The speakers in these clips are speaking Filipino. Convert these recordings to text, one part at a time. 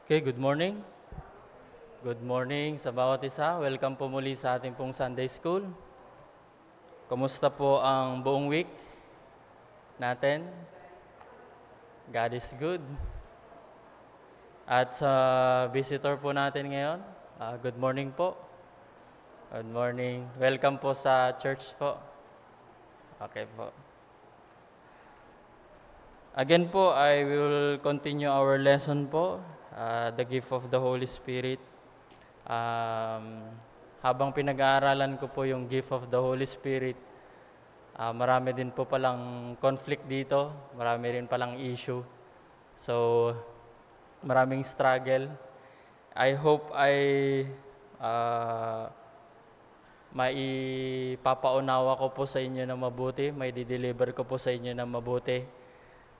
Okay, good morning. Good morning sa bawat isa. Welcome po muli sa ating pong Sunday School. Kumusta po ang buong week natin? God is good. At sa visitor po natin ngayon, good morning po. Good morning. Welcome po sa church po. Okay po. Again po, I will continue our lesson po, the gift of the Holy Spirit. Habang pinag-aaralan ko po yung gift of the Holy Spirit, marami din po palang conflict dito, marami rin palang issue. So, maraming struggle. I hope maipapaunawa ko po sa inyo na mabuti, may dideliver ko po sa inyo na mabuti.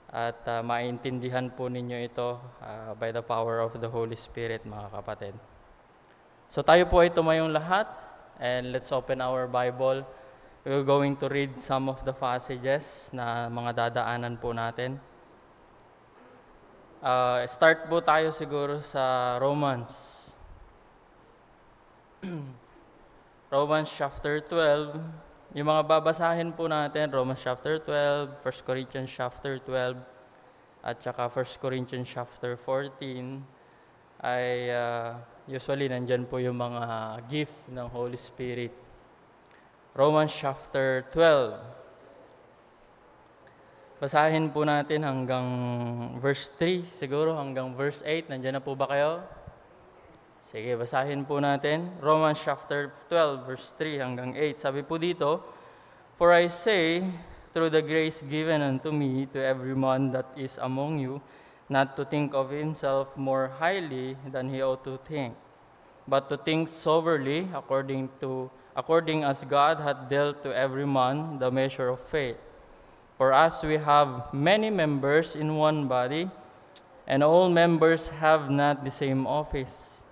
At maintindihan po ninyo ito by the power of the Holy Spirit, mga kapatid. So tayo po ay tumayong lahat, and let's open our Bible. We're going to read some of the passages na mga dadaanan po natin. Start po tayo siguro sa Romans. Romans chapter 12. Yung mga babasahin po natin, Romans chapter 12, 1 Corinthians chapter 12, at saka 1 Corinthians chapter 14, ay usually nandyan po yung mga gift ng Holy Spirit. Romans chapter 12. Basahin po natin hanggang verse 3, siguro hanggang verse 8. Nandyan na po ba kayo? Sige, basahin po natin. Romans chapter 12, verse 3 hanggang 8. Sabi po dito, "For I say, through the grace given unto me, to every man that is among you, not to think of himself more highly than he ought to think, but to think soberly, according as God hath dealt to every man the measure of faith. For as we have many members in one body, and all members have not the same office,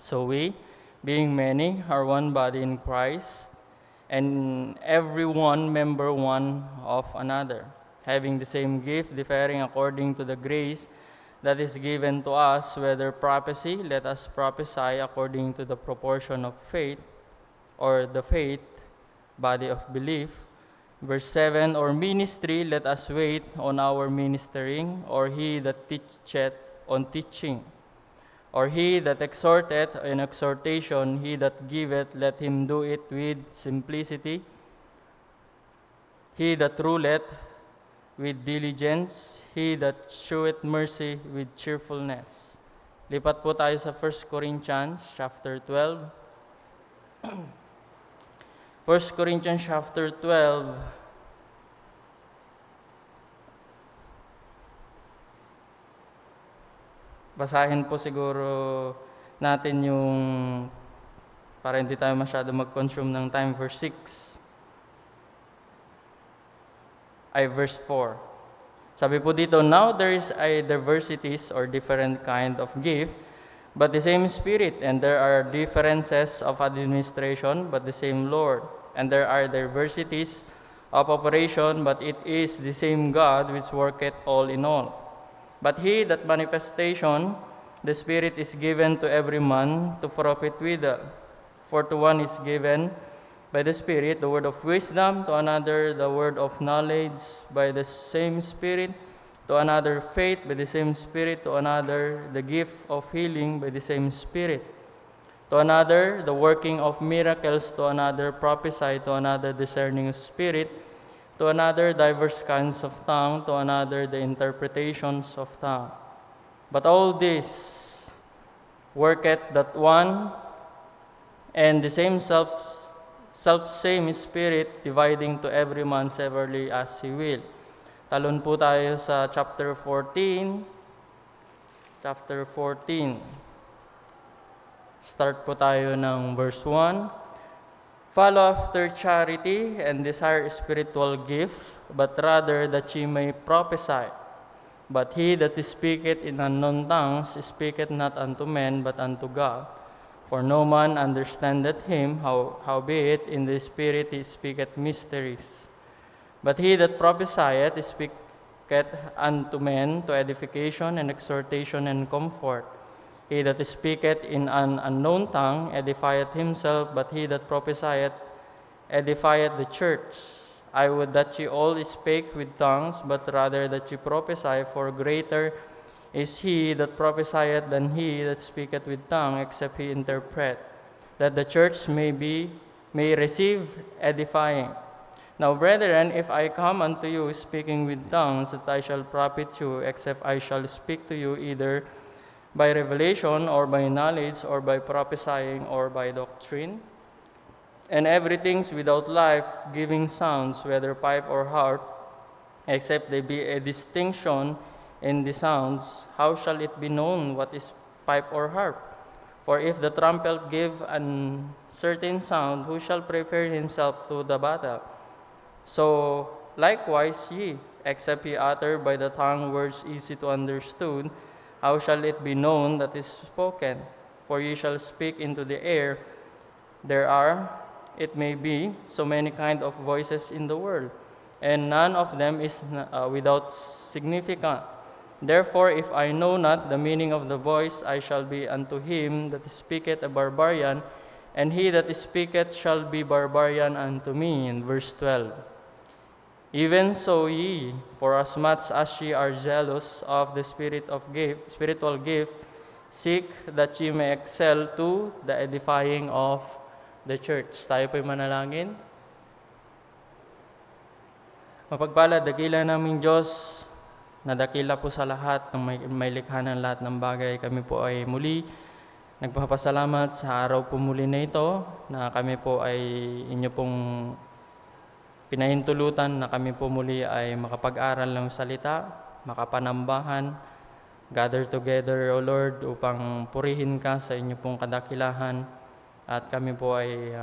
so we, being many, are one body in Christ, and every one member one of another, having the same gift, differing according to the grace that is given to us, whether prophecy, let us prophesy according to the proportion of faith, or the faith, body of belief. Verse 7, or ministry, let us wait on our ministering, or he that teacheth on teaching. Or he that exhorteth in exhortation, he that giveth, let him do it with simplicity. He that ruleth with diligence, he that sheweth mercy with cheerfulness." Lipat po tayo sa 1 Corinthians chapter 12. 1 Corinthians chapter 12. Basahin po siguro natin yung, para hindi tayo masyado mag-consume ng time, verse 6. Verse 4. Sabi po dito, "Now there is a diversities or different kind of gift, but the same Spirit, and there are differences of administration, but the same Lord. And there are diversities of operation, but it is the same God which worketh all in all. But he that manifestation, the Spirit is given to every man to profit withal. For to one is given by the Spirit the word of wisdom, to another the word of knowledge by the same Spirit, to another faith by the same Spirit, to another the gift of healing by the same Spirit, to another the working of miracles, to another prophesy, to another discerning of spirit, to another diverse kinds of tongue, to another the interpretations of tongue. But all this worketh that one and the same self-same Spirit, dividing to every man severally as he will." Talon po tayo sa chapter 14. Chapter 14. Start po tayo ng verse 1. "Follow after charity, and desire spiritual gift, but rather that ye may prophesy. But he that speaketh in unknown tongues speaketh not unto men, but unto God. For no man understandeth him, howbeit in the Spirit he speaketh mysteries. But he that prophesieth speaketh unto men to edification and exhortation and comfort. He that speaketh in an unknown tongue edifieth himself, but he that prophesieth edifieth the church. I would that ye all spake with tongues, but rather that ye prophesy, for greater is he that prophesieth than he that speaketh with tongue, except he interpret, that the church may receive edifying. Now, brethren, if I come unto you speaking with tongues, that I shall profit you, except I shall speak to you either by revelation, or by knowledge, or by prophesying, or by doctrine, and everything's without life giving sounds, whether pipe or harp, except there be a distinction in the sounds, how shall it be known what is pipe or harp? For if the trumpet give an certain sound, who shall prepare himself to the battle? So likewise ye, except ye utter by the tongue words easy to understood, how shall it be known that is spoken? For ye shall speak into the air. There are, it may be, so many kind of voices in the world, and none of them is without significance. Therefore, if I know not the meaning of the voice, I shall be unto him that speaketh a barbarian, and he that speaketh shall be barbarian unto me. In verse 12. Even so ye, for as much as ye are jealous of the spiritual gift, seek that ye may excel to the edifying of the church. Tayo po'y manalangin. Mapagpalad, dakila naming Diyos, na dakila po sa lahat, ng may likha ng lahat ng bagay. Kami po ay muli nagpapasalamat sa araw po muli na ito, na kami po ay inyo pong pinahintulutan na kami po muli ay makapag-aral ng salita, makapanambahan, gather together, O Lord, upang purihin ka sa inyo pong kadakilahan. At kami po ay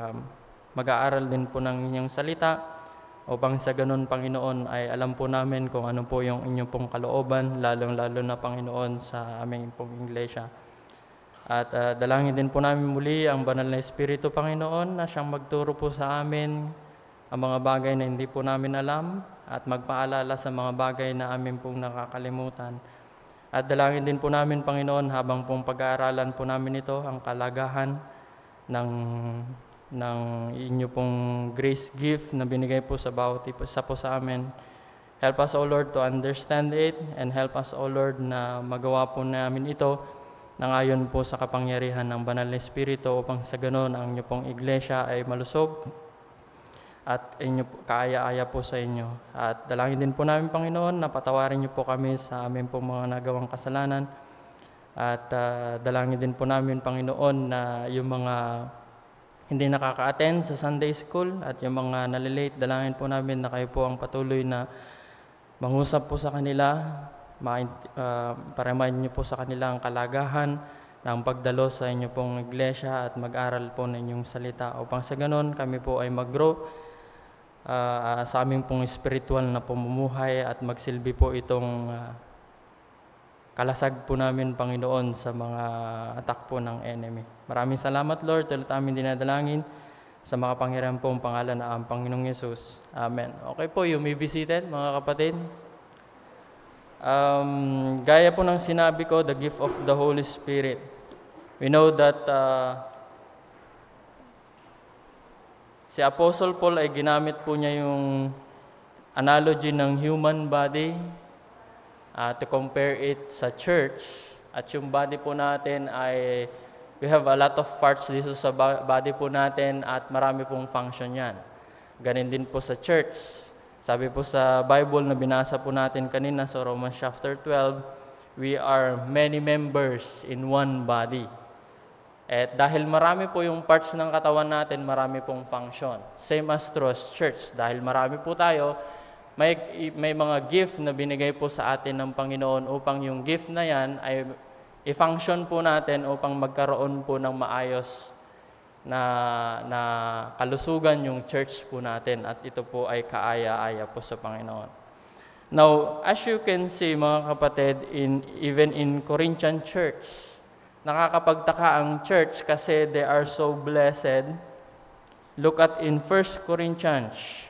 mag-aaral din po ng inyong salita, upang sa ganun, Panginoon, ay alam po namin kung ano po yung inyong pong kalooban, lalong-lalo na, Panginoon, sa aming pong iglesia. At dalangin din po namin muli ang banal na Espiritu, Panginoon, na siyang magturo po sa amin ang mga bagay na hindi po namin alam, at magpaalala sa mga bagay na amin pong nakakalimutan. At dalangin din po namin, Panginoon, habang pong pag-aaralan po namin ito, ang kalagahan ng inyo pong grace gift na binigay po sa bawat isa po sa amin. Help us, O Lord, to understand it, and help us, O Lord, na magawa po namin ito nang ayon po sa kapangyarihan ng Banal na Espiritu, upang sa ganon ang inyo pong iglesia ay malusog at inyo kaaya-aya po sa inyo. At dalangin din po namin, Panginoon, na patawarin niyo po kami sa amin po mga nagawang kasalanan. At dalangin din po namin, Panginoon, na yung mga hindi nakaka-attend sa Sunday School at yung mga nalilate, dalangin po namin na kayo po ang patuloy na mangusap po sa kanila, pa-remind niyo po sa kanila ang kalagahan ng pagdalo sa inyo pong iglesia at mag-aral po ng inyong salita, upang sa ganon kami po ay mag-grow sa aming pong spiritual na pamumuhay, at magsilbi po itong kalasag po namin, Panginoon, sa mga attack po ng enemy. Maraming salamat, Lord, tulad aming dinadalangin sa makapangyarihan pong pangalan na ang Panginoong Yesus. Amen. Okay po, you may be seated, mga kapatid. Gaya po ng sinabi ko, the gift of the Holy Spirit. We know that si Apostle Paul ay ginamit po niya yung analogy ng human body to compare it sa church. At yung body po natin ay, we have a lot of parts dito sa body po natin, at marami pong function yan. Ganin din po sa church. Sabi po sa Bible na binasa po natin kanina sa Romans chapter 12, we are many members in one body. At dahil marami po yung parts ng katawan natin, marami pong function. Same as true as church. Dahil marami po tayo, may mga gift na binigay po sa atin ng Panginoon, upang yung gift na yan ay i-function po natin upang magkaroon po ng maayos na kalusugan yung church po natin, at ito po ay kaaya-aya po sa Panginoon. Now, as you can see, mga kapatid, even in Corinthian church, nakakapagtaka ang church kasi they are so blessed. Look at in 1 Corinthians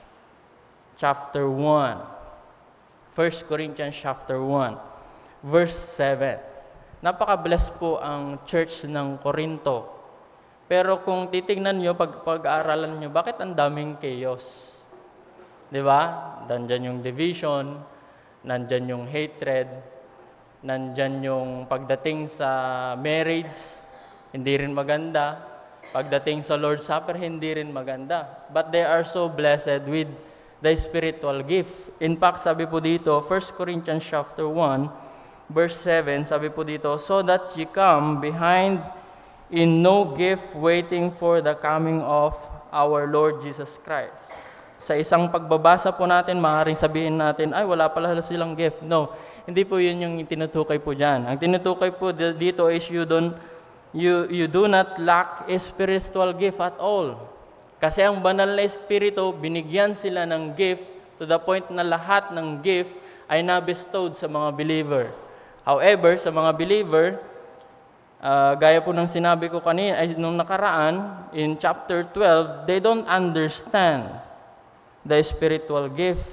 chapter 1. 1 Corinthians chapter 1, verse 7. Napaka-blessed po ang church ng Corinto. Pero kung titingnan nyo, pag-aaralan nyo, bakit ang daming chaos? Di ba? Nandyan yung division, nandyan yung hatred, nandyan yung pagdating sa marriage, hindi rin maganda. Pagdating sa Lord's Supper, hindi rin maganda. But they are so blessed with the spiritual gift. In fact, sabi po dito, 1 Corinthians chapter 1, verse 7, sabi po dito, so that ye come behind in no gift waiting for the coming of our Lord Jesus Christ. Sa isang pagbabasa po natin, maaaring sabihin natin, ay wala pala silang gift. No, hindi po yun yung tinutukay po dyan. Ang tinutukay po dito is you do not lack a spiritual gift at all. Kasi ang banal na espiritu, binigyan sila ng gift to the point na lahat ng gift ay nabestowed sa mga believer. However, sa mga believer, gaya po ng sinabi ko kanina, ay nung nakaraan, in chapter 12, they don't understand the spiritual gift.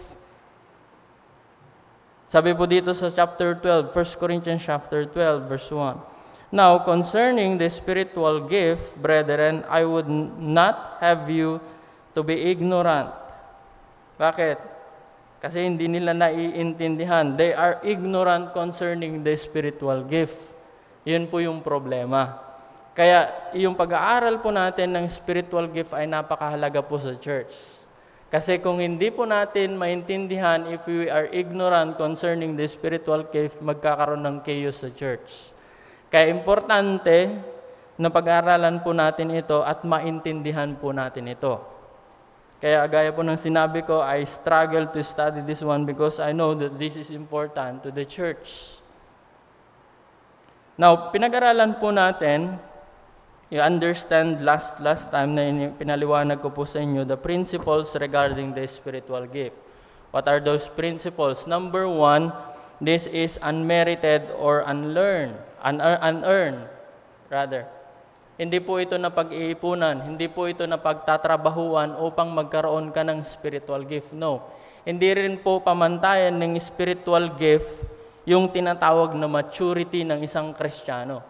Sabi po dito sa chapter 12, 1 Corinthians chapter 12, verse 1. Now, concerning the spiritual gift, brethren, I would not have you to be ignorant. Bakit? Kasi hindi nila naiintindihan. They are ignorant concerning the spiritual gift. Yun po yung problema. Kaya yung pag-aaral po natin ng spiritual gift ay napakahalaga po sa church. Kasi kung hindi po natin maintindihan, if we are ignorant concerning the spiritual gift, magkakaroon ng chaos sa church. Kaya importante na pag-aaralan po natin ito at maintindihan po natin ito. Kaya gaya po ng sinabi ko, I struggle to study this one because I know that this is important to the church. Now, pinag-aralan po natin, you understand last time na pinaliwanag ko po sa inyo, the principles regarding the spiritual gift. What are those principles? Number 1, this is unmerited or unearned. Hindi po ito na pag-iipunan, hindi po ito na pagtatrabahuan upang magkaroon ka ng spiritual gift. No. Hindi rin po pamantayan ng spiritual gift yung tinatawag na maturity ng isang Kristiyano.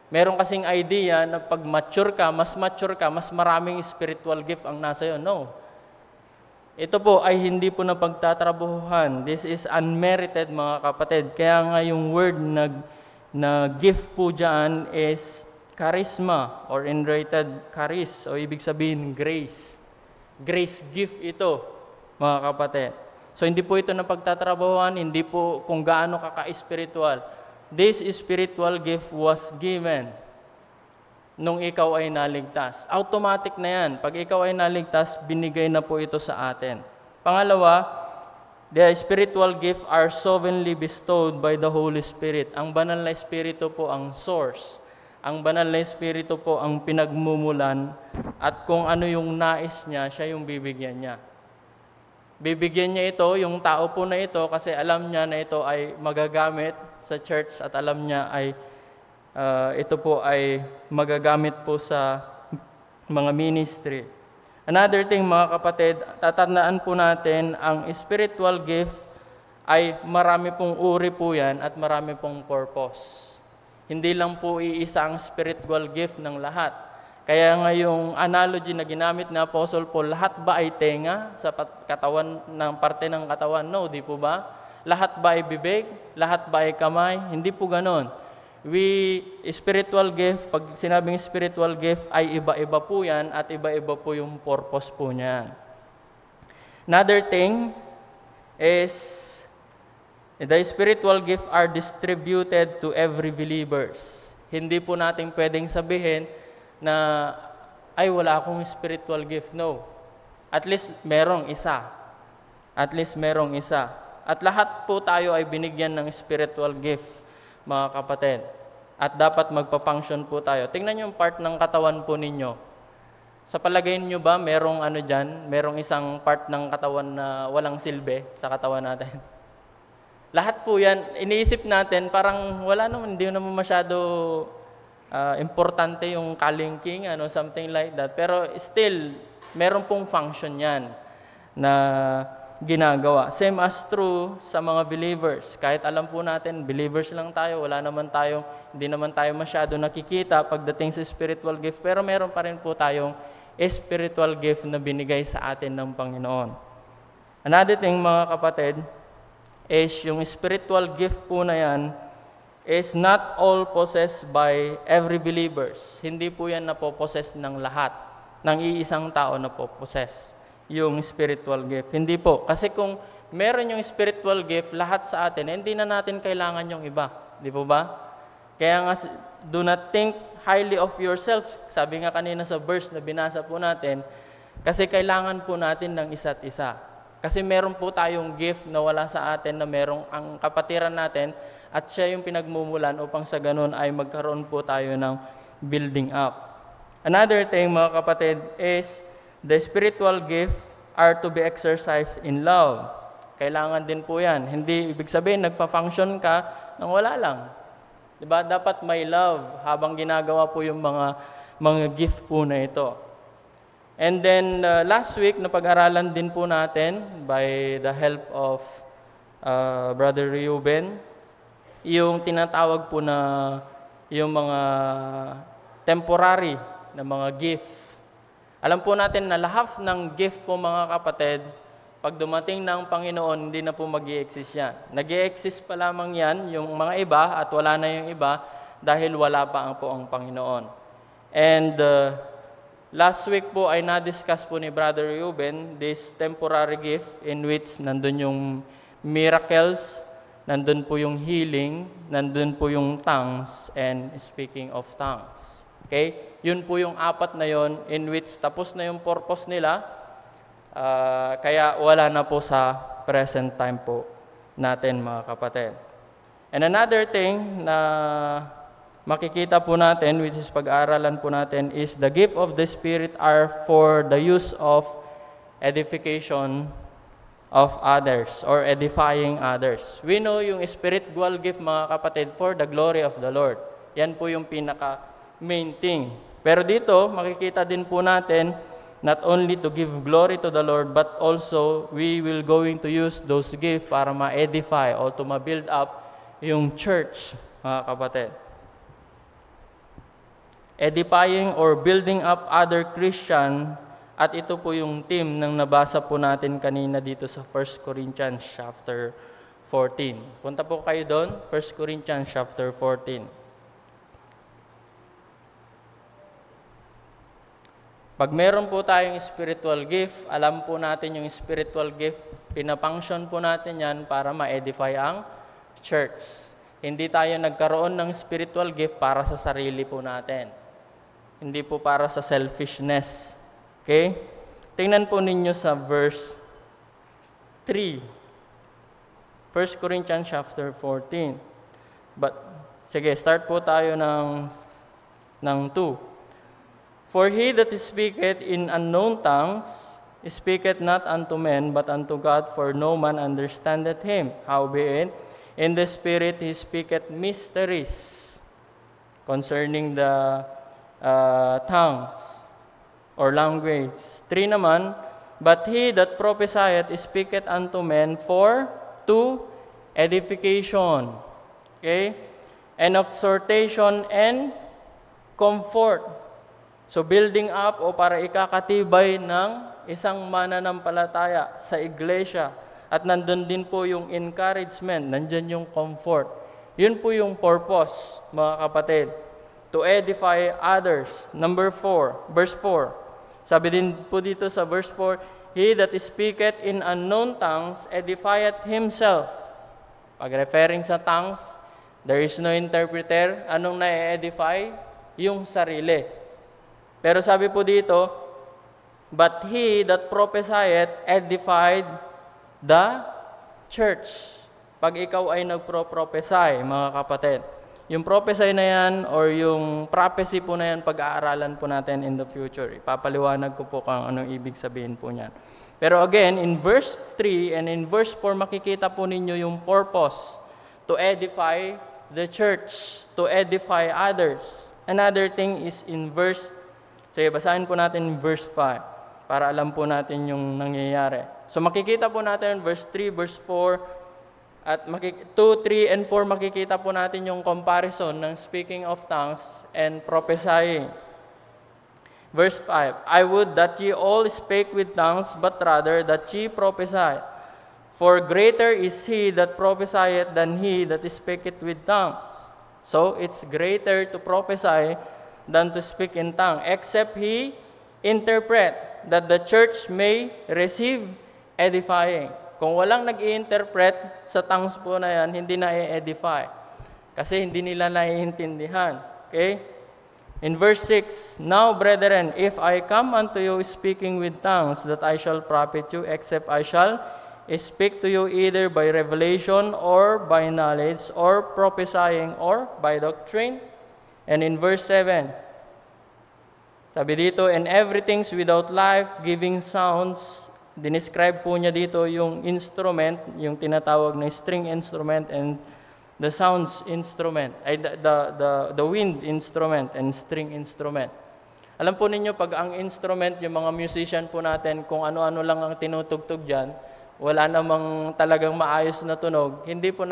Meron kasing idea na pag mature ka, mas maraming spiritual gift ang nasa iyo. No. Ito po ay hindi po na pagtatrabahuhan. This is unmerited, mga kapatid. Kaya nga yung word na gift po dyan is charisma or enrated charis, o ibig sabihin grace. Grace gift ito, mga kapatid. So hindi po ito na pagtatrabahuan, hindi po kung gaano ka-spiritual. This spiritual gift was given nung ikaw ay naligtas. Automatic na yan. Pag ikaw ay naligtas, binigay na po ito sa atin. Pangalawa, the spiritual gift are sovereignly bestowed by the Holy Spirit. Ang banal na espiritu po ang source. Ang banal na espiritu po ang pinagmumulan at kung ano yung nais niya, siya yung bibigyan niya. Bibigyan niya ito, yung tao po na ito, kasi alam niya na ito ay magagamit sa church at alam niya ay ito po ay magagamit po sa mga ministry. Another thing, mga kapatid, tatandaan po natin, ang spiritual gift ay marami pong uri po yan at marami pong purpose. Hindi lang po iisa ang spiritual gift ng lahat. Kaya nga yung analogy na ginamit ni Apostle Paul, lahat ba ay tenga sa katawan ng parte ng katawan? No, di po ba? Lahat ba ay bibig? Lahat ba ay kamay? Hindi po ganon. Spiritual gift, pag sinabing spiritual gift, ay iba-iba po yan at iba-iba po yung purpose po niyan. Another thing is, the spiritual gift are distributed to every believers. Hindi po natin pwedeng sabihin na, ay wala akong spiritual gift. No. At least merong isa. At least merong isa. At lahat po tayo ay binigyan ng spiritual gift, mga kapatid. At dapat magpa-function po tayo. Tingnan yung part ng katawan po ninyo. Sa palagay niyo ba, merong ano dyan, merong isang part ng katawan na walang silbi sa katawan natin? Lahat po yan, iniisip natin, parang wala naman, hindi naman masyado importante yung kalingking, something like that. Pero still, meron pong function yan. Na ginagawa. Same as true sa mga believers. Kahit alam po natin, believers lang tayo, hindi naman tayo masyado nakikita pagdating sa spiritual gift, pero meron pa rin po tayong spiritual gift na binigay sa atin ng Panginoon. Another thing, mga kapatid, is yung spiritual gift po na yan is not all possessed by every believers. Hindi po yan napopossess ng lahat, ng iisang tao na possess yung spiritual gift. Hindi po. Kasi kung meron yung spiritual gift, lahat sa atin, hindi na natin kailangan yung iba. Di po ba? Kaya nga, do not think highly of yourself. Sabi nga kanina sa verse na binasa po natin, kasi kailangan po natin ng isa't isa. Kasi meron po tayong gift na wala sa atin, na merong ang kapatiran natin, at siya yung pinagmumulan upang sa ganun ay magkaroon po tayo ng building up. Another thing, mga kapatid, is the spiritual gift are to be exercised in love. Kailangan din po yan. Hindi ibig sabihin, nagpa-function ka nang wala lang. Diba? Dapat may love habang ginagawa po yung mga gift po na ito. And then, last week, napag-aralan din po natin by the help of Brother Reuben, yung tinatawag po na yung mga temporary na mga gift. Alam po natin na lahat ng gift po, mga kapatid, pag dumating ng Panginoon, hindi na po mag-i-exist yan. Nag-i-exist pa lamang yan, yung mga iba, at wala na yung iba, dahil wala pa po ang Panginoon. And last week po ay na-discuss po ni Brother Reuben this temporary gift in which nandun yung miracles, nandun po yung healing, nandun po yung tongues, and speaking of tongues. Okay? Yun po yung apat na yon in which tapos na yung purpose nila, kaya wala na po sa present time po natin, mga kapatid. And another thing na makikita po natin, which is pag-aaralan po natin, is the gift of the Spirit are for the use of edification of others or edifying others. We know yung spiritual gift, mga kapatid, for the glory of the Lord. Yan po yung pinaka-main thing. Pero dito, makikita din po natin, not only to give glory to the Lord, but also we will going to use those gifts para ma-edify or to ma-build up yung church, mga kapatid. Edifying or building up other Christian. At ito po yung theme ng nabasa po natin kanina dito sa 1 Corinthians chapter 14. Punta po kayo doon, 1 Corinthians chapter 14. Pag meron po tayong spiritual gift, alam po natin yung spiritual gift, pinapunction po natin yan para ma-edify ang church. Hindi tayo nagkaroon ng spiritual gift para sa sarili po natin. Hindi po para sa selfishness. Okay? Tingnan po ninyo sa verse 3. 1 Corinthians chapter 14. Sige, start po tayo ng 2. For he that speaketh in unknown tongues speaketh not unto men, but unto God, for no man understandeth him. Howbeit, in the Spirit he speaketh mysteries concerning the tongues or language. 3 naman, but he that prophesieth speaketh unto men for to edification, okay, and exhortation and comfort. So building up o para ikakatibay ng isang mananampalataya sa iglesia. At nandun din po yung encouragement, nandyan yung comfort. Yun po yung purpose, mga kapatid, to edify others. Number 4, verse 4. Sabi din po dito sa verse 4, he that speaketh in unknown tongues edifieth himself. Pag referring sa tongues, there is no interpreter. Anong na-edify? Yung sarili. Pero sabi po dito, but he that prophesieth edified the church. Pag ikaw ay nagpro-prophesy, mga kapatid, yung prophecy na yan or yung prophecy po na yan, pag-aaralan po natin in the future. Ipapaliwanag ko po kung anong ibig sabihin po niyan. Pero again, in verse 3 and in verse 4, makikita po ninyo yung purpose to edify the church, to edify others. Another thing is in verse, sige, basahin po natin in verse 5 para alam po natin yung nangyayari. So makikita po natin verse 3, verse 4, at 2, 3, and 4 makikita po natin yung comparison ng speaking of tongues and prophesying. Verse 5, I would that ye all spake with tongues, but rather that ye prophesy. For greater is he that prophesieth than he that speaketh with tongues. So, it's greater to prophesy than to speak in tongue, except he interpret, that the church may receive edifying. Kung walang nag-i-interpret sa tongues po na yan, hindi na i-edify. Kasi hindi nila naiintindihan. Okay? In verse 6, Now, brethren, if I come unto you speaking with tongues, that I shall profit you, except I shall speak to you either by revelation or by knowledge or prophesying or by doctrine. And in verse 7, sabi dito, and everything's without life, giving sounds. Dinescribe po niya dito yung instrument, yung tinatawag na string instrument and the sounds instrument, ay the wind instrument and string instrument. Alam po ninyo, pag ang instrument, yung mga musician po natin, kung ano-ano lang ang tinutugtog dyan, wala namang talagang maayos na tunog, hindi po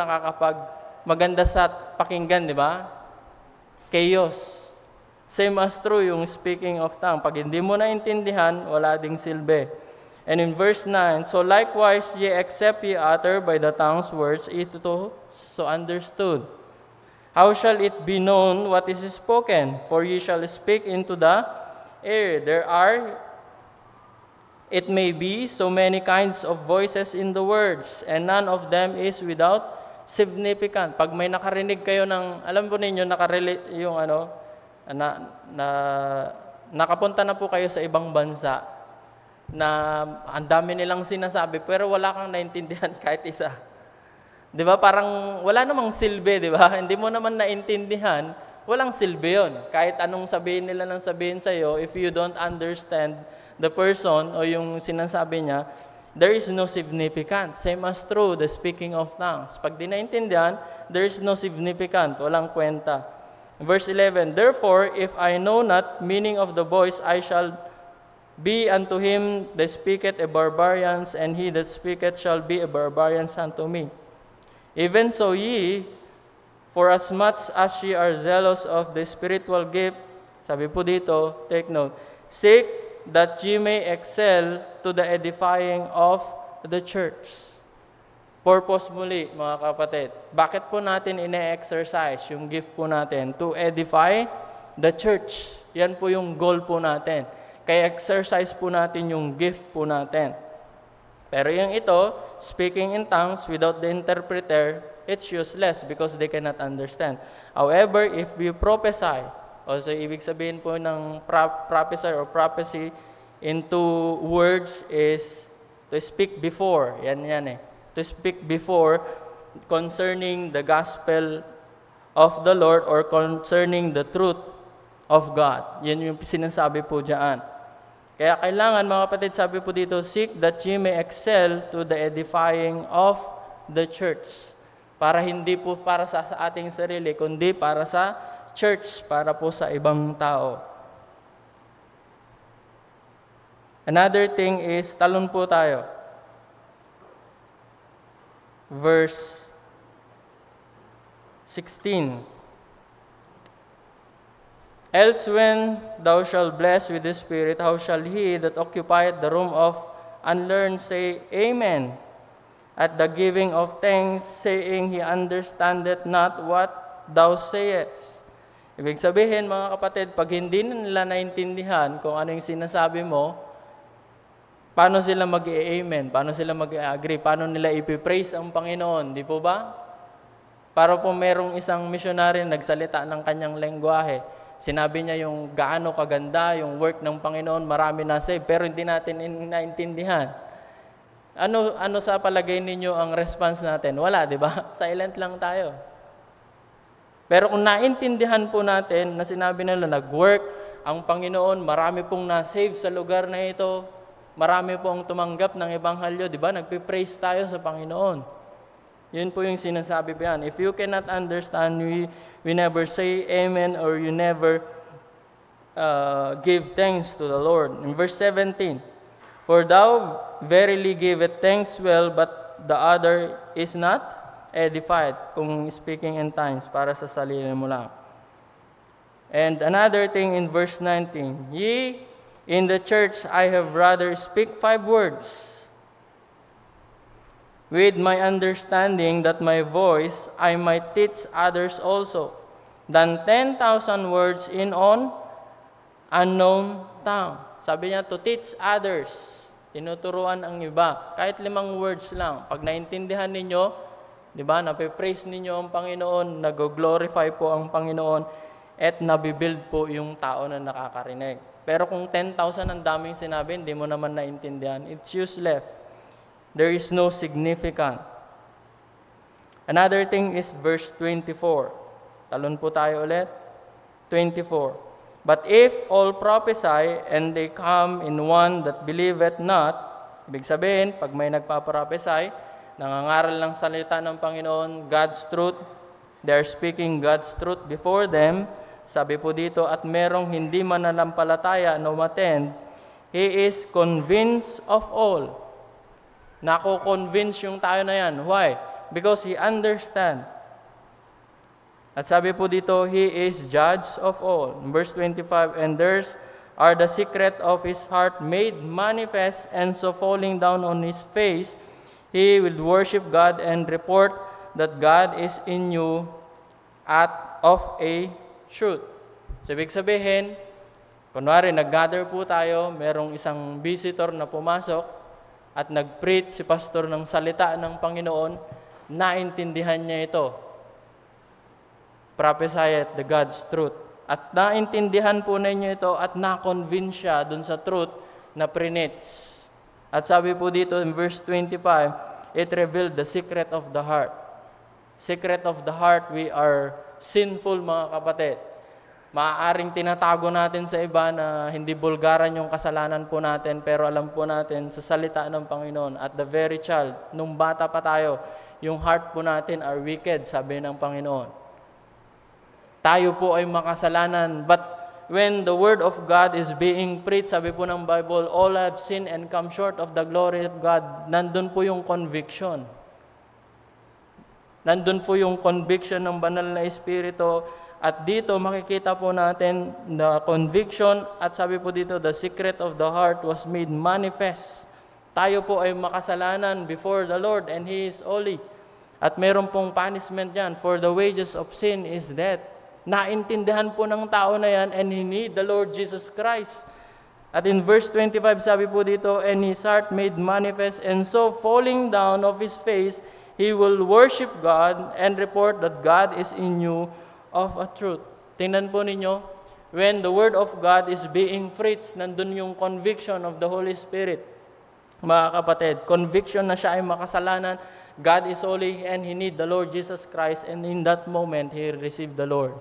maganda sa pakinggan, di ba? Chaos. Same as true yung speaking of tongue. Pag hindi mo naintindihan, wala ding silbi. And in verse 9, So likewise ye except ye utter by the tongue's words, it to so understood. How shall it be known what is spoken? For ye shall speak into the air. There are, it may be, so many kinds of voices in the words, and none of them is without significant. Pag may nakarinig kayo ng, alam po ninyo, yung nakapunta na po kayo sa ibang bansa, na ang dami nilang sinasabi, pero wala kang naintindihan kahit isa. Di ba? Parang wala namang silbi, di ba? Hindi mo naman naintindihan, walang silbi yun. Kahit anong sabihin nila ng sabihin sa'yo, if you don't understand the person o yung sinasabi niya, there is no significance. Same as true, the speaking of tongues. Pag di naintindihan, there is no significant. Walang kwenta. Verse 11, Therefore, if I know not meaning of the voice, I shall be unto him that speaketh a barbarian, and he that speaketh shall be a barbarian unto me. Even so ye, for as much as ye are zealous of the spiritual gift, sabi po dito, take note, seek that ye may excel to the edifying of the church. Purpose muli, mga kapatid. Bakit po natin ine-exercise yung gift po natin? To edify the church. Yan po yung goal po natin. Kaya exercise po natin yung gift po natin. Pero yung ito, speaking in tongues without the interpreter, it's useless because they cannot understand. However, if we prophesy, so ibig sabihin po ng prophesy or prophecy into words is to speak before. Yan eh. To speak before concerning the gospel of the Lord or concerning the truth of God. Yan yung sinasabi po dyan. Kaya kailangan, mga kapatid, sabi po dito, seek that ye may excel to the edifying of the church. Para hindi po para sa ating sarili, kundi para sa church, para po sa ibang tao. Another thing is, talon po tayo. Verse 16. Else when thou shalt bless with the Spirit, how shall he that occupieth the room of unlearned say, Amen? At the giving of thanks, saying, He understandeth not what thou sayest. Ibig sabihin, mga kapatid, pag hindi nila naintindihan kung ano yung sinasabi mo, paano sila mag-i-amen? Paano sila mag-i-agree? Paano nila ipipraise ang Panginoon? Di po ba? Para po merong isang missionary nagsalita ng kanyang lengguwahe. Sinabi niya yung gaano kaganda, yung work ng Panginoon, marami na save, pero hindi natin naintindihan. Ano sa palagay ninyo ang response natin? Wala, di ba? Silent lang tayo. Pero kung naintindihan po natin na sinabi nila, nag-work ang Panginoon, marami pong na-save sa lugar na ito, marami pong tumanggap ng Ebanghelyo, di ba? Nagpipraise tayo sa Panginoon. Yun po yung sinasabi pa yan. If you cannot understand, we never say amen or you never give thanks to the Lord. In verse 17, For thou verily giveth thanks well, but the other is not edified. Kung speaking in times, para sa sarili mo lang. And another thing in verse 19, Ye in the church I have rather speak 5 words, with my understanding that my voice I might teach others also, than 10,000 words in an unknown tongue. Sabi niya, to teach others. Tinuturuan ang iba. Kahit 5 words lang. Pag naintindihan ninyo, di ba, nape-praise ninyo ang Panginoon, nag-glorify po ang Panginoon, at nabibuild po yung tao na nakakarinig. Pero kung 10,000 ang daming sinabi, hindi mo naman naintindihan, it's useless. There is no significance. Another thing is verse 24. Talon po tayo ulit. 24. But if all prophesy, and they come in one that believeth not, ibig sabihin, pag may nagpaprophesy, nangangaral ng salita ng Panginoon, God's truth, they are speaking God's truth before them, sabi po dito, at merong hindi mananampalataya na umattend, he is convinced of all. Nako-convince yung tayo na yan. Why? Because he understand. At sabi po dito, he is judge of all. Verse 25, and theirs are the secret of his heart made manifest, and so falling down on his face, he will worship God and report that God is in you of a truth. So, ibig sabihin, kunwari, nag-gather po tayo, merong isang visitor na pumasok, at nag-preach si pastor ng salita ng Panginoon, naintindihan niya ito. Prophesieth the God's truth. At naintindihan po ninyo ito at na-convince siya dun sa truth na preach. At sabi po dito in verse 25, it revealed the secret of the heart. Secret of the heart, we are sinful mga kapatid. Maaaring tinatago natin sa iba na hindi bulgaran yung kasalanan po natin, pero alam po natin sa salita ng Panginoon, at the very child, nung bata pa tayo, yung heart po natin are wicked, sabi ng Panginoon. Tayo po ay makasalanan, but when the word of God is being preached, sabi po ng Bible, all have sinned and come short of the glory of God, nandun po yung conviction. Nandun po yung conviction ng banal na Espiritu. At dito makikita po natin the conviction, at sabi po dito, the secret of the heart was made manifest. Tayo po ay makasalanan before the Lord, and He is holy. At meron pong punishment yan, for the wages of sin is death. Naintindihan po ng tao na yan, and he need the Lord Jesus Christ. At in verse 25, sabi po dito, and his heart made manifest, and so falling down of his face, he will worship God and report that God is in you of a truth. Tingnan po ninyo, when the word of God is being preached, nandun yung conviction of the Holy Spirit. Mga kapatid, conviction na siya ay makasalanan, God is holy, and he need the Lord Jesus Christ, and in that moment, he received the Lord.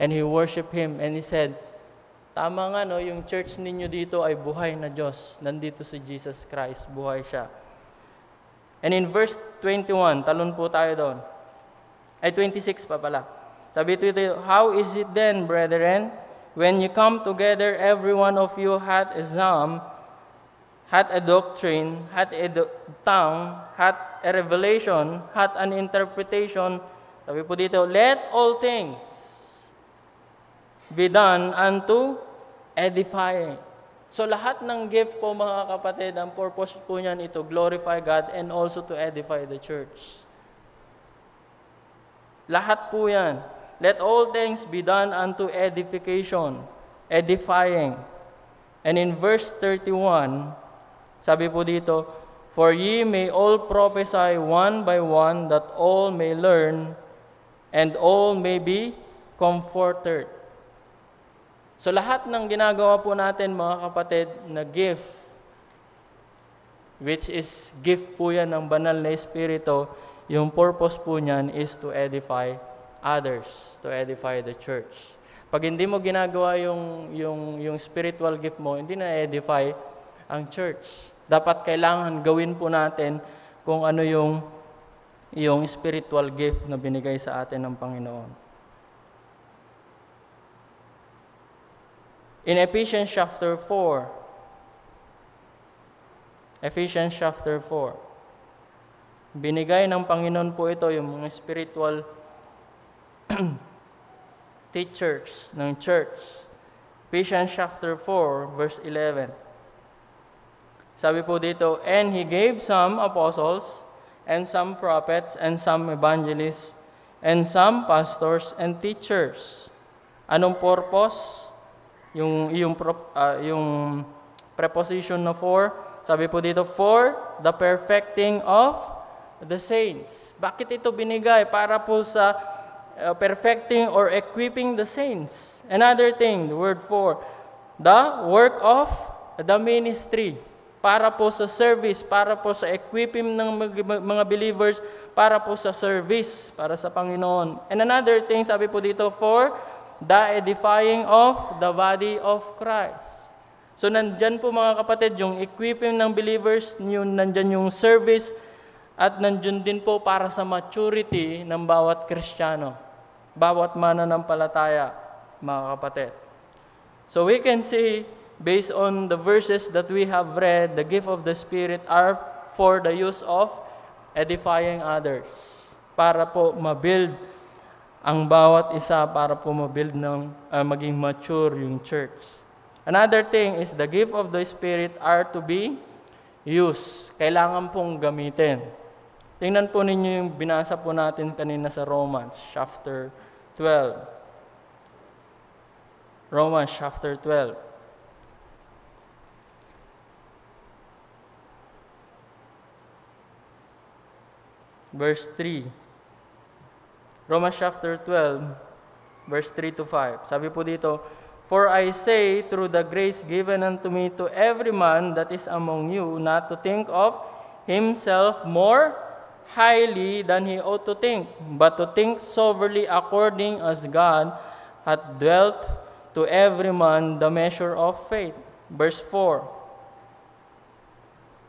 And he worshiped Him, and he said, tama nga no, yung church ninyo dito ay buhay na Diyos. Nandito si Jesus Christ, buhay siya. And in verse 21, talon po tayo doon. Ay, 26 pa pala. Sabi dito, how is it then, brethren, when you come together, every one of you hath a psalm, hath a doctrine, hath a tongue, hath a revelation, hath an interpretation. Sabi po dito, let all things be done unto edifying. So lahat ng gift po mga kapatid, ang purpose po niyan ito, glorify God and also to edify the church. Lahat po yan. Let all things be done unto edification, edifying. And in verse 31, sabi po dito, for ye may all prophesy one by one, that all may learn, and all may be comforted. So lahat ng ginagawa po natin mga kapatid na gift, which is gift po yan ng banal na Espiritu, yung purpose po niyan is to edify others, to edify the church. Pag hindi mo ginagawa yung spiritual gift mo, hindi na edify ang church. Dapat kailangan gawin po natin kung ano yung spiritual gift na binigay sa atin ng Panginoon. In Ephesians chapter 4, Ephesians chapter 4. Binigay ng Panginoon po ito, yung mga spiritual teachers ng church. Ephesians chapter 4, verse 11. Sabi po dito, and He gave some apostles, and some prophets, and some evangelists, and some pastors and teachers. Anong purpose? Yung preposition na for, sabi po dito, for the perfecting of the saints. Bakit ito binigay? Para po sa perfecting or equipping the saints. Another thing, the word for, the work of the ministry. Para po sa service, para po sa equipping ng mga believers, para po sa service, para sa Panginoon. And another thing, sabi po dito, for the edifying of the body of Christ. So nandyan po mga kapatid, yung equipping ng believers, nandyan yung service, at nandyan din po para sa maturity ng bawat Kristiyano, bawat mananampalataya, mga kapatid. So we can see, based on the verses that we have read, the gift of the Spirit are for the use of edifying others. Para po mabuild ang bawat isa, para po mabuild ng maging mature yung church. Another thing is the gift of the Spirit are to be used. Kailangan pong gamitin. Tingnan po ninyo yung binasa po natin kanina sa Romans chapter 12. Romans chapter 12. Verse 3. Romans chapter 12, verse 3 to 5. Sabi po dito, for I say, through the grace given unto me, to every man that is among you, not to think of himself more highly than he ought to think, but to think soberly according as God hath dealt to every man the measure of faith. Verse 4.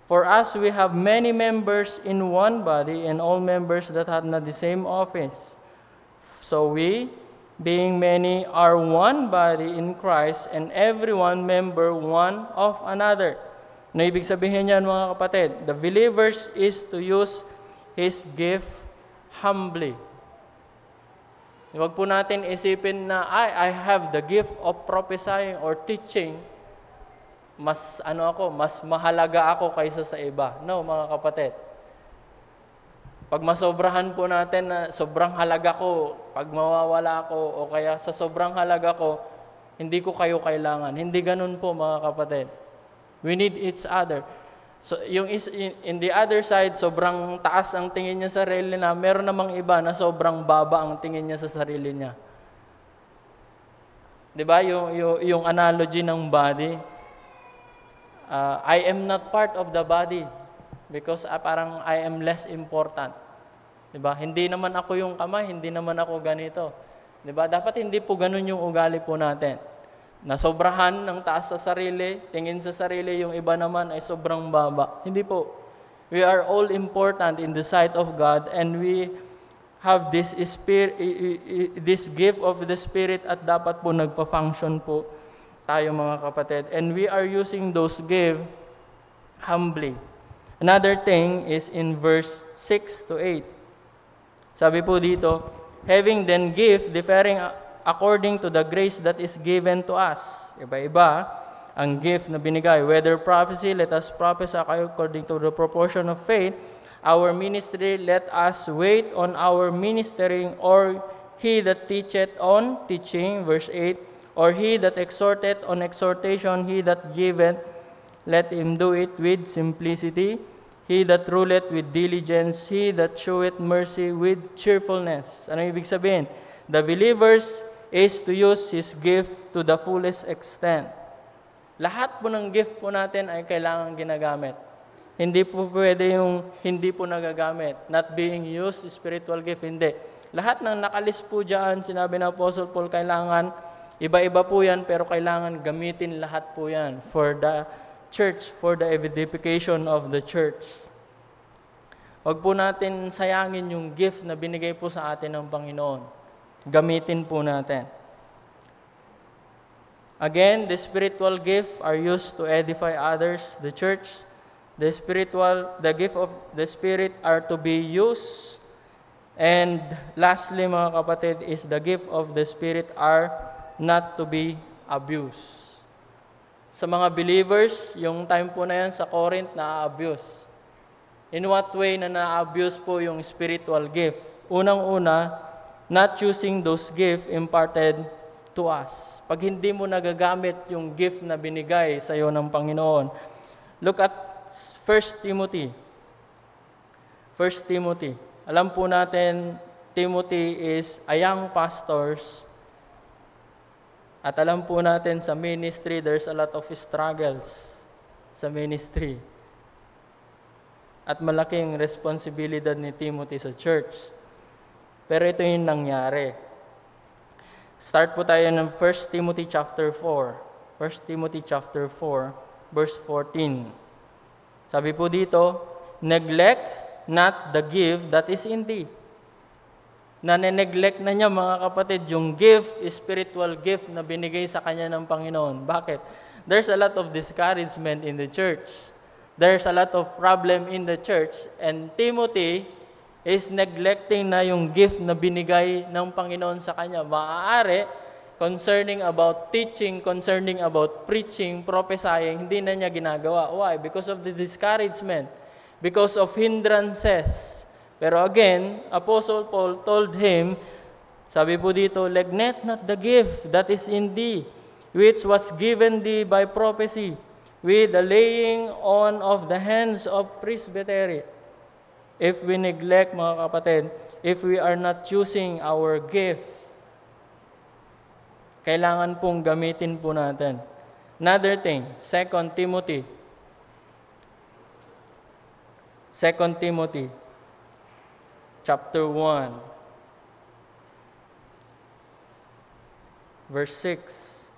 For as we have many members in one body, and all members that have not the same office, so we, being many, are one body in Christ, and every one member one of another. Ano ibig sabihin yan, mga kapatid? The believers is to use His gift humbly. Huwag po natin isipin na, I have the gift of prophesying or teaching. Mas mahalaga ako kaysa sa iba. No, mga kapatid. Pag masobrahan po natin na sobrang halaga ko, pag mawawala ako, o kaya sa sobrang halaga ko, hindi ko kayo kailangan. Hindi ganun po, mga kapatid. We need each other. So, yung in the other side, sobrang taas ang tingin niya sa sarili na, meron namang iba na sobrang baba ang tingin niya sa sarili niya. 'Di ba? Yung analogy ng body, I am not part of the body because parang I am less important. 'Di ba? Hindi naman ako yung kamay, hindi naman ako ganito. 'Di ba? Dapat hindi po ganun yung ugali po natin. Nasobrahan ng taas sa sarili, tingin sa sarili, yung iba naman ay sobrang baba. Hindi po. We are all important in the sight of God, and we have this gift of the Spirit, at dapat po nagpa-function po tayo, mga kapatid. And we are using those gifts humbly. Another thing is in verse 6 to 8. Sabi po dito, having then gift differing according to the grace that is given to us. Iba-iba ang gift na binigay. Whether prophecy, let us prophesy according to the proportion of faith. Our ministry, let us wait on our ministering, or he that teacheth on teaching, verse 8, or he that exhorteth on exhortation, he that giveth, let him do it with simplicity. He that ruleth with diligence, he that showeth mercy with cheerfulness. Ano ibig sabihin? The believers is to use His gift to the fullest extent. Lahat po ng gift po natin ay kailangan ginagamit. Hindi po pwede yung hindi po nagagamit. Not being used, spiritual gift, hindi. Lahat ng nakalis po dyan, sinabi ng Apostle Paul, kailangan, iba-iba po yan, pero kailangan gamitin lahat po yan for the church, for the edification of the church. Huwag po natin sayangin yung gift na binigay po sa atin ng Panginoon. Gamitin po natin. Again, the spiritual gifts are used to edify others, the church. the gift of the Spirit are to be used. And lastly, mga kapatid, is the gift of the Spirit are not to be abused. Sa mga believers, yung time po na yan sa Corinth, na-abuse. In what way na na-abuse po yung spiritual gift? Unang-una, not using those gifts imparted to us. Pag hindi mo nagagamit yung gift na binigay sa iyo ng Panginoon. Look at 1 Timothy. 1 Timothy. Alam po natin, Timothy is a young pastors. At alam po natin sa ministry, there's a lot of struggles sa ministry. At malaking responsibilidad ni Timothy sa church. Pero ito yung nangyari. Start po tayo ng 1 Timothy chapter 4. 1 Timothy chapter 4, verse 14. Sabi po dito, neglect not the gift that is in thee. Nane-neglect na niya, mga kapatid, yung gift, spiritual gift na binigay sa kanya ng Panginoon. Bakit? There's a lot of discouragement in the church. There's a lot of problem in the church. And Timothy is neglecting na yung gift na binigay ng Panginoon sa kanya. Maaari, concerning about teaching, concerning about preaching, prophesying, hindi na niya ginagawa. Why? Because of the discouragement. Because of hindrances. Pero again, Apostle Paul told him, sabi po dito, neglect not the gift that is in thee, which was given thee by prophecy, with the laying on of the hands of presbytery. If we neglect, mga kapatid, if we are not using our gift, kailangan pong gamitin po natin. Another thing, 2 Timothy. 2 Timothy, chapter 1, verse 6.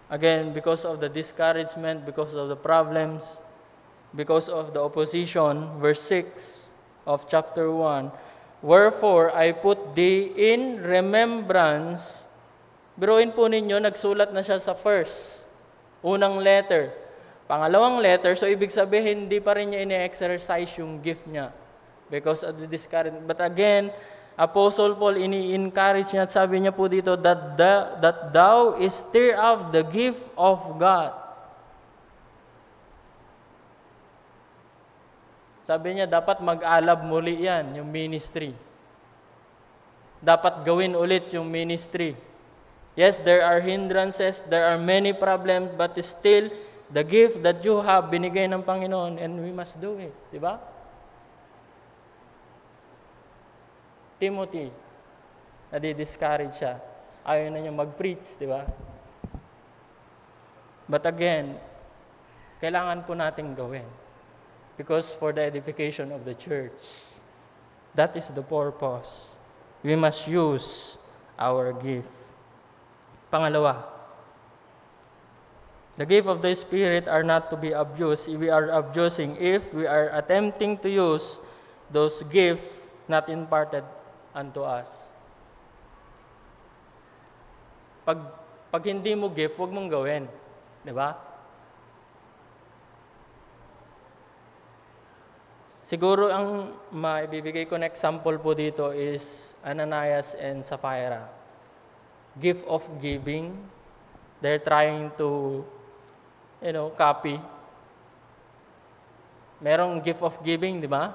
Again, because of the discouragement, because of the problems, because of the opposition, verse 6 of chapter 1, wherefore I put thee in remembrance. Biruin po ninyo, nagsulat na siya sa first, unang letter. Pangalawang letter, so ibig sabihin, hindi pa rin niya ini-exercise yung gift niya because of the discouragement. But again, Apostle Paul, ini-encourage niya at sabi niya po dito, that thou stir up the gift of God. Sabi niya, dapat mag-alab muli yan, yung ministry. Dapat gawin ulit yung ministry. Yes, there are hindrances, there are many problems, but still, the gift that you have, binigay ng Panginoon, and we must do it. Diba? Timothy, nadi-discourage siya. Ayaw na niya mag-preach, diba? But again, kailangan po natin gawin. Because for the edification of the church, that is the purpose. We must use our gift. Pangalawa, the gift of the Spirit are not to be abused. If we are abusing, if we are attempting to use those gifts not imparted unto us. Pag hindi mo gift, huwag mong gawin. Diba? Siguro ang maibibigay ko na example po dito is Ananias and Sapphira. Gift of giving. They're trying to copy. Merong gift of giving, di ba?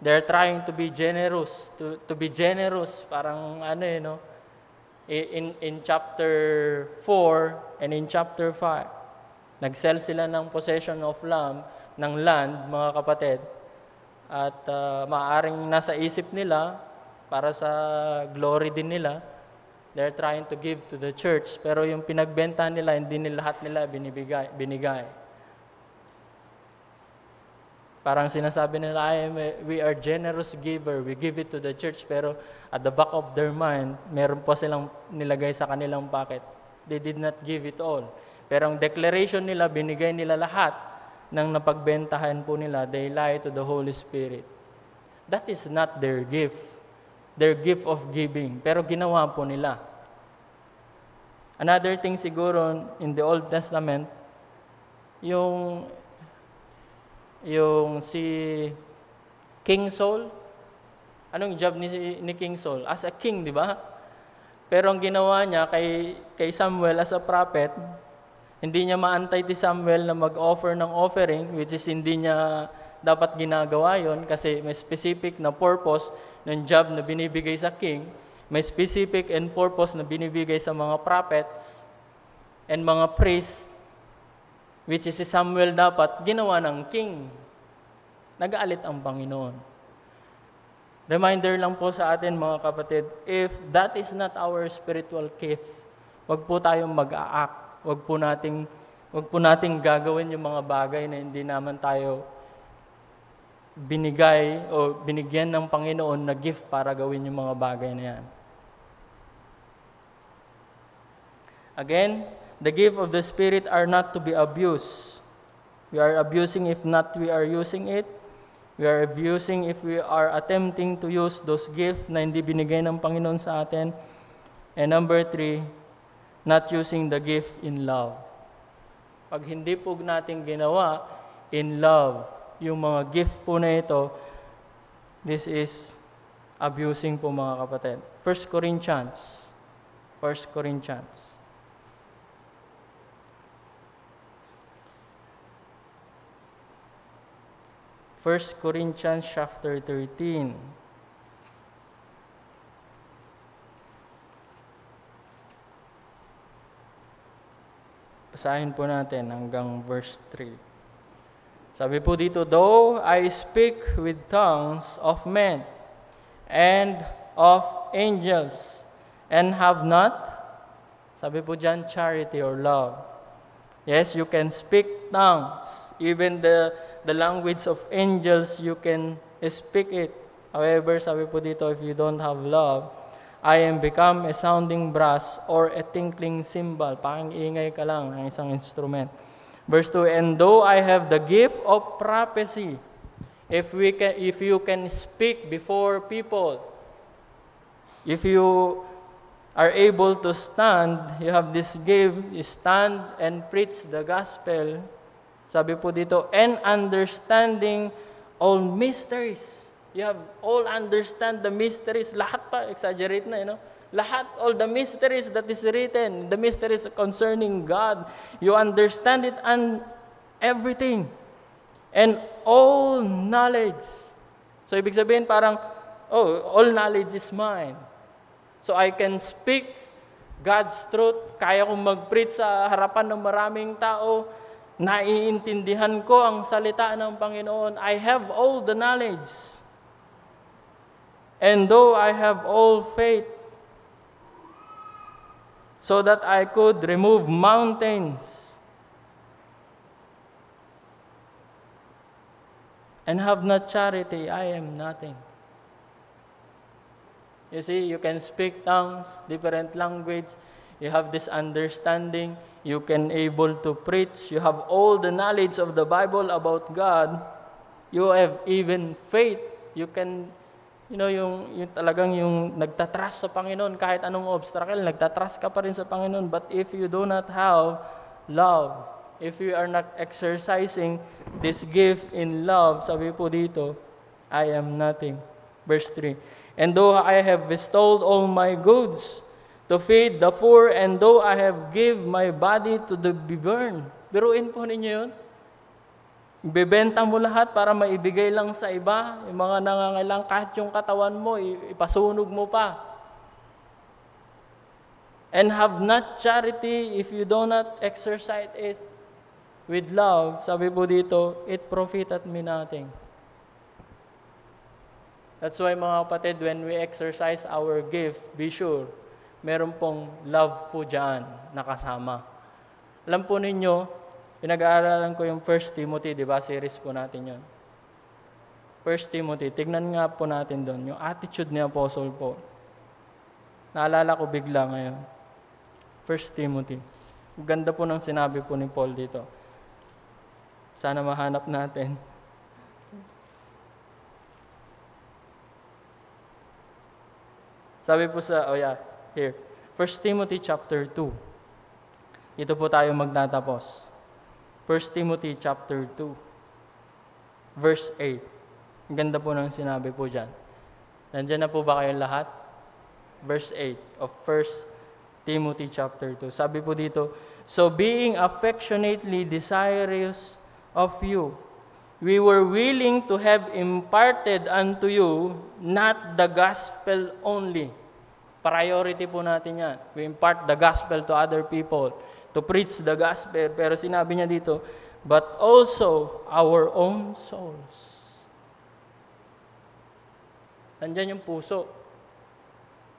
They're trying to be generous, to be generous, parang in chapter 4 and in chapter 5. Nag-sell sila ng possession of ng land, mga kapatid. At maaaring nasa isip nila, para sa glory din nila, they're trying to give to the church. Pero yung pinagbentahan nila, hindi nila lahat nila binigay. Parang sinasabi nila, we are generous giver, we give it to the church. Pero at the back of their mind, meron pa silang nilagay sa kanilang pocket. They did not give it all. Pero ang declaration nila, binigay nila lahat ng napagbentahan po nila. They lie to the Holy Spirit. That is not their gift. Their gift of giving. Pero ginawa po nila. Another thing siguro in the Old Testament, yung si King Saul, anong job ni King Saul? As a king, di ba? Pero ang ginawa niya kay Samuel as a prophet, hindi niya maantay si Samuel na mag-offer ng offering, which is hindi niya dapat ginagawa yon kasi may specific na purpose ng job na binibigay sa king, may specific and purpose na binibigay sa mga prophets and mga priests, which is si Samuel dapat ginawa ng king. Nag-aalit ang Panginoon. Reminder lang po sa atin mga kapatid, if that is not our spiritual gift, wag po tayong mag-aak. Wag po nating gagawin yung mga bagay na hindi naman tayo binigay o binigyan ng Panginoon na gift para gawin yung mga bagay na yan. Again, the gift of the Spirit are not to be abused. We are abusing if not we are using it. We are abusing if we are attempting to use those gifts na hindi binigay ng Panginoon sa atin. And number 3, not using the gift in love. Pag hindi po natin ginawa in love, yung mga gift po na ito, this is abusing po mga kapatid. 1 Corinthians. 1 Corinthians chapter 13. Basahin po natin hanggang verse 3. Sabi po dito, though I speak with tongues of men and of angels and have not, sabi po dyan, charity or love. Yes, you can speak tongues. Even the language of angels, you can speak it. However, sabi po dito, if you don't have love, I am become a sounding brass or a tinkling cymbal. Pakingingay ka lang ng isang instrument. Verse 2, and though I have the gift of prophecy, if you can speak before people, if you are able to stand, you have this gift, you stand and preach the gospel. Sabi po dito, and understanding all mysteries. You have all understand the mysteries. Lahat pa, exaggerate na, Lahat, all the mysteries that is written, the mysteries concerning God, you understand it and everything. And all knowledge. So, ibig sabihin parang, all knowledge is mine. So, I can speak God's truth. Kaya kong mag-preach sa harapan ng maraming tao. Naiintindihan ko ang salita ng Panginoon. I have all the knowledge. And though I have all faith, so that I could remove mountains, and have not charity, I am nothing. You see, you can speak tongues, different language, you have this understanding, you can able to preach, you have all the knowledge of the Bible about God, you have even faith, you can, yung talagang yung nagtatrust sa Panginoon, kahit anong obstacle, nagtatrust ka pa rin sa Panginoon. But if you do not have love, if you are not exercising this gift in love, sabi po dito, I am nothing. Verse 3, and though I have bestowed all my goods to feed the poor, and though I have give my body to be burned. Biruin po ninyo yun. Bebenta mo lahat para maibigay lang sa iba, yung mga nangangailangan, kahit yung katawan mo, ipasunog mo pa. And have not charity if you do not exercise it with love. Sabi po dito, it profiteth me nothing. That's why mga kapatid, when we exercise our gift, be sure, meron pong love po dyan nakasama. Alam po ninyo, pinag-aaralan ko yung 1 Timothy, di ba? Series po natin yun. 1 Timothy, tignan nga po natin doon, yung attitude ni Apostle Paul. Naalala ko bigla ngayon. 1 Timothy. Ganda po ng sinabi po ni Paul dito. Sana mahanap natin. Sabi po sa, here. 1 Timothy chapter 2. Dito po tayo magtatapos. 1 Timothy chapter 2, verse 8. Ang ganda po ng sinabi po dyan. Nandiyan na po ba kayong lahat? Verse 8 of 1 Timothy chapter 2. Sabi po dito, so being affectionately desirous of you, we were willing to have imparted unto you not the gospel only. Priority po natin yan. We impart the gospel to other people, to preach the gospel. Pero sinabi niya dito, but also our own souls. Nandyan yung puso.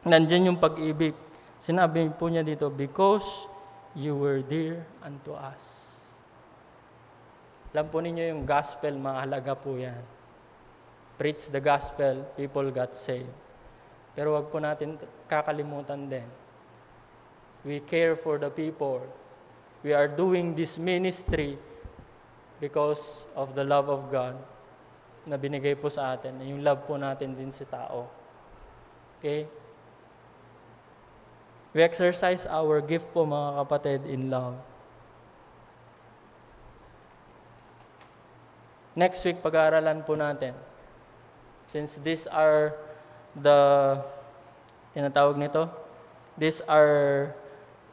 Nandyan yung pag-ibig. Sinabi po niya dito, because you were dear unto us. Alam po ninyo yung gospel, mahalaga po yan. Preach the gospel, people got saved. Pero wag po natin kakalimutan din. We care for the people. We are doing this ministry because of the love of God na binigay po sa atin. Yung love po natin din sa tao. Okay? We exercise our gift po mga kapatid in love. Next week, pag-aaralan po natin. Since these are tinatawag nito, these are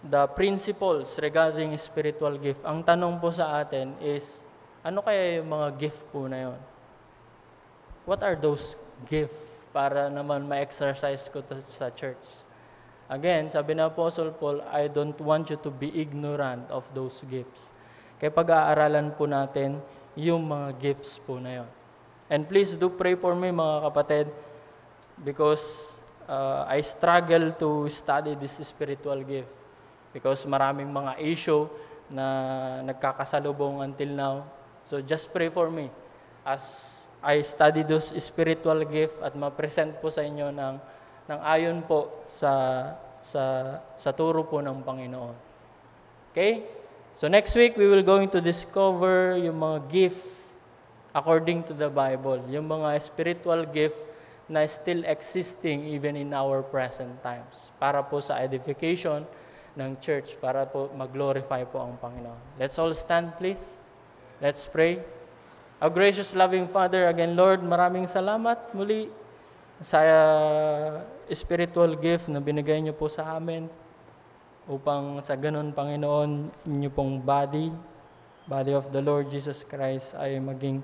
the principles regarding spiritual gift. Ang tanong po sa atin is, ano kaya yung mga gift po na yon? What are those gifts para naman ma-exercise ko sa church? Again, sabi na Apostle Paul, I don't want you to be ignorant of those gifts. Kaya pag-aaralan po natin yung mga gifts po na yon. And please do pray for me mga kapatid because I struggle to study this spiritual gift because maraming mga issue na nagkakasalubong until now. So just pray for me as I study those spiritual gift at ma-present po sa inyo ng ayon po sa turo po ng Panginoon. Okay? So next week, we will going to discover yung mga gift according to the Bible. Yung mga spiritual gift na still existing even in our present times. Para po sa edification ng church, para po mag-glorify po ang Panginoon. Let's all stand please. Let's pray. Our gracious loving Father, again Lord, maraming salamat muli sa spiritual gift na binigay niyo po sa amin upang sa ganun, Panginoon, inyo pong body of the Lord Jesus Christ ay maging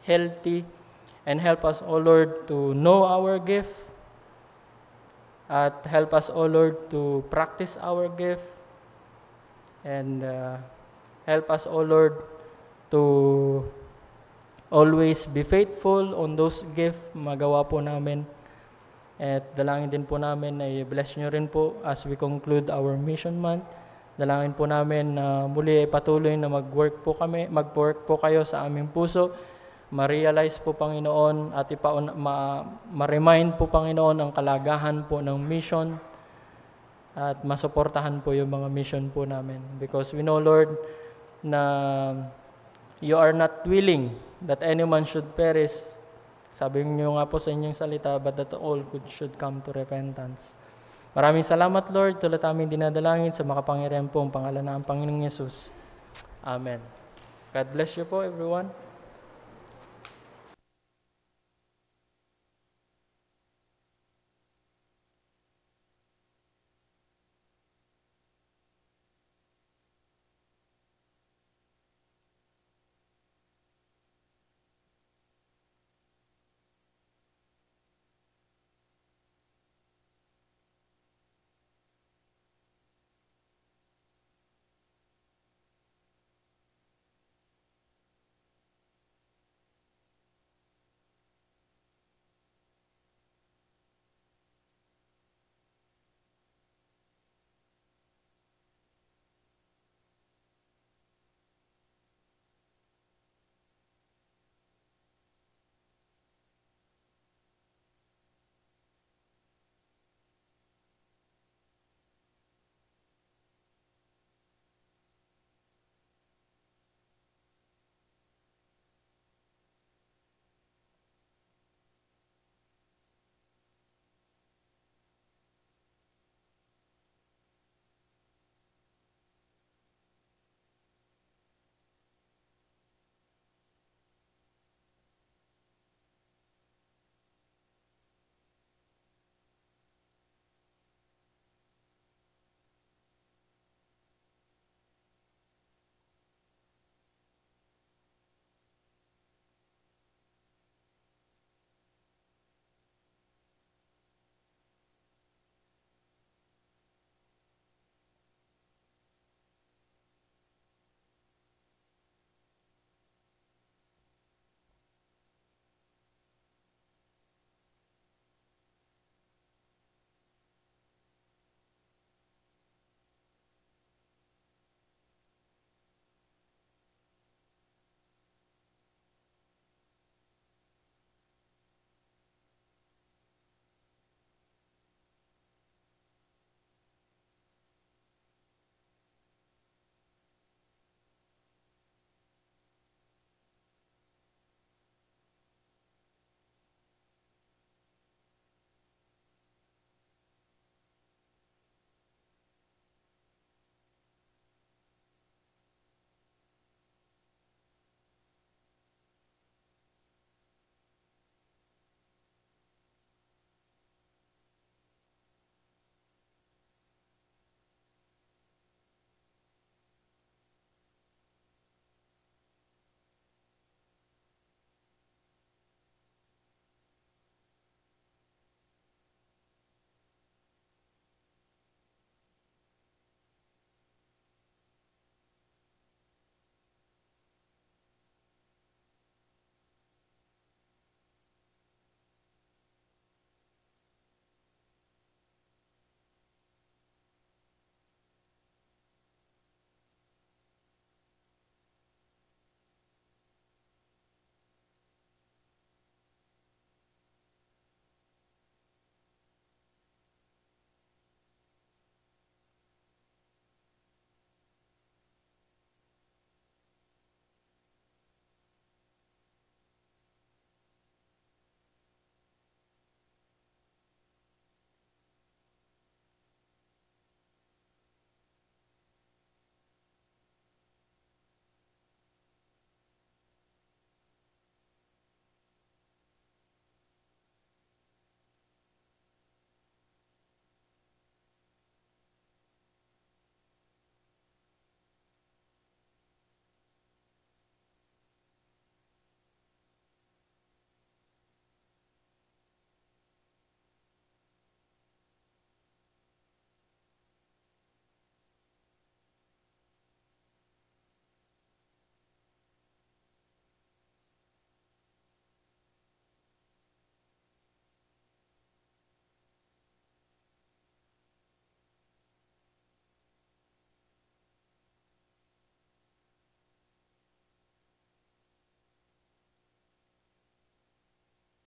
healthy and help us, O Lord, to know our gift at help us, O Lord, to practice our gift and help us, O Lord, to always be faithful on those gifts magawa po namin. At dalangin din po namin na i-bless nyo rin po as we conclude our mission month. Dalangin po namin na muli ay patuloy na mag-work po kayo sa aming puso. Ma-realize po, Panginoon, at ma-remind po, Panginoon, ang kalagahan po ng mission at masuportahan po yung mga mission po namin. Because we know, Lord, na you are not willing that anyone should perish. Sabi niyo nga po sa inyong salita, but that all should come to repentance. Maraming salamat, Lord, tulad aming dinadalangin sa makapangyarihan pong pangalan ng Panginoong Yesus. Amen. God bless you po, everyone.